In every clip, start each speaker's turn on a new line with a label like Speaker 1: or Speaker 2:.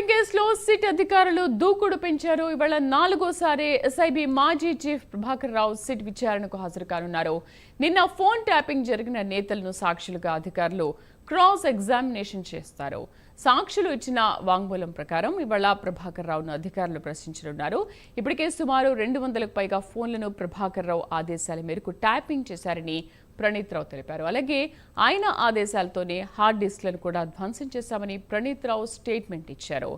Speaker 1: Tapping కేసులో SIT అధికారులు దూకుడు పెంచారు. ఇవాళ 4వ సారి ఎస్ఐబి మాజీ చీఫ్ ప్రభాకర్ రావు సిట్ విచారణకు హాజరు కానున్నారు. నిన్న ఫోన్ ట్యాపింగ్ జరిగిన నేతలను సాక్షులుగా అధికారులు క్రాస్ ఎగ్జామినేషన్ చేస్తారు. సాక్షులు ఇచ్చిన వాంగ్మూలం ప్రకారం ఇవాళ ప్రభాకర్ రావును అధికారులు ప్రశ్నించనున్నారు. ఇప్పటికే సుమారు 200కు పైగా ఫోన్లను ప్రభాకర్ రావు ఆదేశాల మేరకు ట్యాపింగ్ చేశారని ప్రణీత్ రావు తెలిపారు. అలాగే ఆయన ఆదేశాలతోనే హార్డ్ డిస్క్లను కూడా ధ్వంసం చేశామని ప్రణీత్ రావు స్టేట్మెంట్ ఇచ్చారు.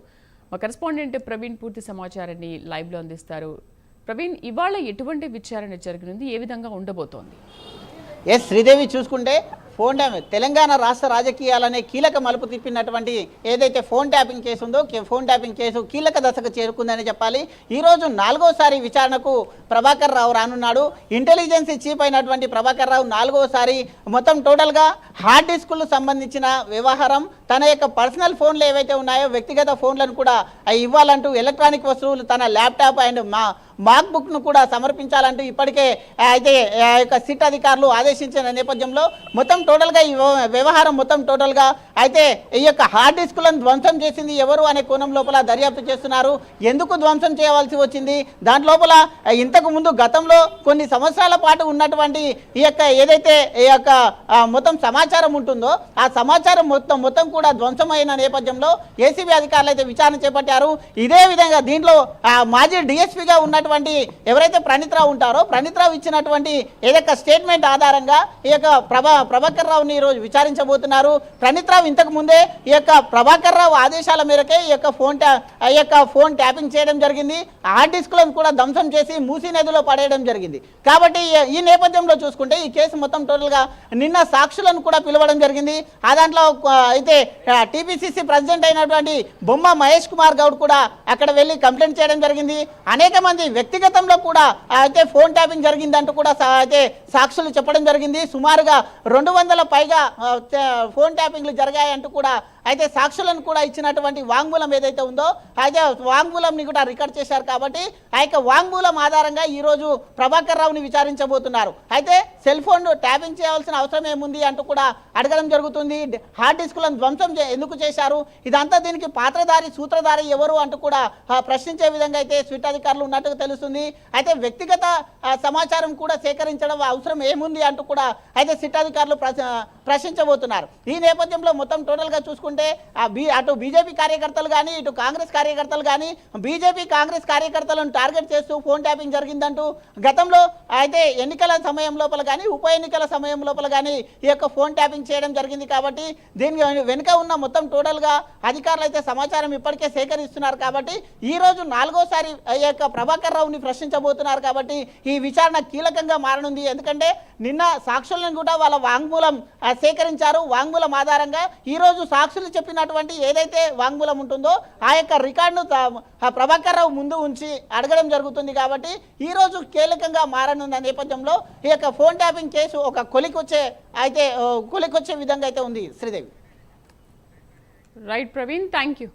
Speaker 1: మా కరెస్పాండెంట్ ప్రవీణ్ పూర్తి సమాచారాన్ని లైవ్లో అందిస్తారు. ప్రవీణ్, ఇవాళ ఎటువంటి విచారణ జరగనుంది, ఏ విధంగా ఉండబోతోంది?
Speaker 2: శ్రీదేవి, చూసుకుంటే ఫోన్ ట్యాపింగ్ తెలంగాణ రాష్ట్ర రాజకీయాలనే కీలక మలుపు తిప్పినటువంటి ఏదైతే ఫోన్ ట్యాపింగ్ కేసు ఉందో ఫోన్ ట్యాపింగ్ కేసు కీలక దశకు చేరుకుందని చెప్పాలి. ఈరోజు 4వ సారి విచారణకు ప్రభాకర్ రావు రానున్నాడు. ఇంటెలిజెన్స్ చీఫ్ అయినటువంటి ప్రభాకర్ రావు 4వ సారి మొత్తం టోటల్గా హార్డ్ డిస్కులు సంబంధించిన వ్యవహారం, తన యొక్క పర్సనల్ ఫోన్లు ఏవైతే ఉన్నాయో వ్యక్తిగత ఫోన్లను కూడా ఇవ్వాలంటూ ఎలక్ట్రానిక్ వస్తువులు, తన ల్యాప్టాప్ అండ్ మాక్ బుక్ను కూడా సమర్పించాలంటూ ఇప్పటికే అయితే యొక్క సిట్ అధికారులు ఆదేశించిన నేపథ్యంలో మొత్తం టోటల్గా ఈ వ్యవహారం మొత్తం టోటల్గా అయితే ఈ యొక్క హార్డ్ డిస్కులను ధ్వంసం చేసింది ఎవరు అనే కోణం లోపల దర్యాప్తు చేస్తున్నారు. ఎందుకు ధ్వంసం చేయవలసి వచ్చింది, దాని లోపల ఇంతకు ముందు గతంలో కొన్ని సంవత్సరాల పాటు ఉన్నటువంటి ఈ యొక్క ఏదైతే ఈ యొక్క మొత్తం సమాచారం ఉంటుందో ఆ సమాచారం మొత్తం కూడా ధ్వంసమైన నేపథ్యంలో ఏసీబీ అధికారులు అయితే విచారణ చేపట్టారు. ఇదే విధంగా దీంట్లో మాజీ డిఎస్పీగా ఉన్నటువంటి ఎవరైతే ప్రణీత్ రావు ఉంటారో ప్రణీత్ రావు ఇచ్చినటువంటి ఏదైతే స్టేట్మెంట్ ఆధారంగా ఈ యొక్క ప్రభాకర్ రావుని ఈరోజు విచారించబోతున్నారు. ప్రణీత్ రావు ఇంతకు ముందే ఈ యొక్క ప్రభాకర్ రావు ఆదేశాల మేరకే ఈ యొక్క ఫోన్ ట్యాపింగ్ చేయడం జరిగింది. హార్డ్ డిస్క్లను కూడా ధ్వంసం చేసి మూసీ నదిలో పడేయడం జరిగింది. కాబట్టి ఈ నేపథ్యంలో చూసుకుంటే ఈ కేసు మొత్తం టోటల్గా నిన్న సాక్షులను కూడా పిలవడం జరిగింది. ఆ దాంట్లో అయితే టీపీసీసీ ప్రెసిడెంట్ అయినటువంటి బొమ్మ మహేష్ కుమార్ గౌడ్ కూడా అక్కడ వెళ్ళి కంప్లైంట్ చేయడం జరిగింది. అనేక మంది వ్యక్తిగతంలో కూడా అయితే ఫోన్ ట్యాపింగ్ జరిగిందంటూ కూడా అయితే సాక్షులు చెప్పడం జరిగింది. సుమారుగా 200 పైగా ఫోన్ ట్యాపింగ్లు జరిగాయంటూ కూడా అయితే సాక్షులను కూడా ఇచ్చినటువంటి వాంగ్మూలం ఏదైతే ఉందో అయితే వాంగ్మూలంని కూడా రికార్డ్ చేశారు. కాబట్టి ఆ యొక్క వాంగ్మూలం ఆధారంగా ఈరోజు ప్రభాకర్ రావుని విచారించబోతున్నారు. అయితే సెల్ ఫోన్ ట్యాపింగ్ చేయాల్సిన అవసరం ఏముంది అంటూ కూడా అడగడం జరుగుతుంది. హార్డ్ డిస్కులను ధ్వంసం ఎందుకు చేశారు, ఇదంతా దీనికి పాత్రధారి సూత్రధారి ఎవరు అంటూ కూడా ప్రశ్నించే విధంగా అయితే స్విట్ అధికారులు ఉన్నట్టుగా తెలుస్తుంది. అయితే వ్యక్తిగత సమాచారం కూడా సేకరించడం అవసరం ఏముంది అంటూ కూడా అయితే సిట్ అధికారులు ప్రశ్నించబోతున్నారు. ఈ నేపథ్యంలో మొత్తం టోటల్గా చూసుకుంటే అటు బీజేపీ కార్యకర్తలు కానీ ఇటు కాంగ్రెస్ కార్యకర్తలు కానీ బీజేపీ కాంగ్రెస్ కార్యకర్తలను టార్గెట్ చేస్తూ ఫోన్ ట్యాపింగ్ జరిగిందంటూ గతంలో అయితే ఎన్నికల సమయం లోపల కానీ ఉప ఎన్నికల సమయం లోపల కానీ ఈ యొక్క ఫోన్ ట్యాపింగ్ చేయడం జరిగింది. కాబట్టి దీని వెనుక ఉన్న మొత్తం టోటల్గా అధికారులు అయితే సమాచారం ఇప్పటికే సేకరిస్తున్నారు. కాబట్టి ఈరోజు 4వ సారి ఈ యొక్క ప్రభాకర్ రావుని ప్రశ్నించబోతున్నారు. కాబట్టి ఈ విచారణ కీలకంగా మారనుంది. ఎందుకంటే నిన్న సాక్షులను కూడా వాళ్ళ వాంగ్మూలం సేకరించారు. వాంగ్మూలం ఆధారంగా ఈరోజు సాక్షులు చెప్పినటువంటి ఏదైతే వాంగ్మూలం ఉంటుందో ఆ యొక్క రికార్డును ప్రభాకర్ రావు ముందు ఉంచి అడగడం జరుగుతుంది. కాబట్టి ఈరోజు కీలకంగా మారనున్న నేపథ్యంలో ఈ యొక్క ఫోన్ ట్యాపింగ్ కేసు ఒక కొలికొచ్చే విధంగా అయితే ఉంది. Sridevi.
Speaker 1: Right Praveen, thank you.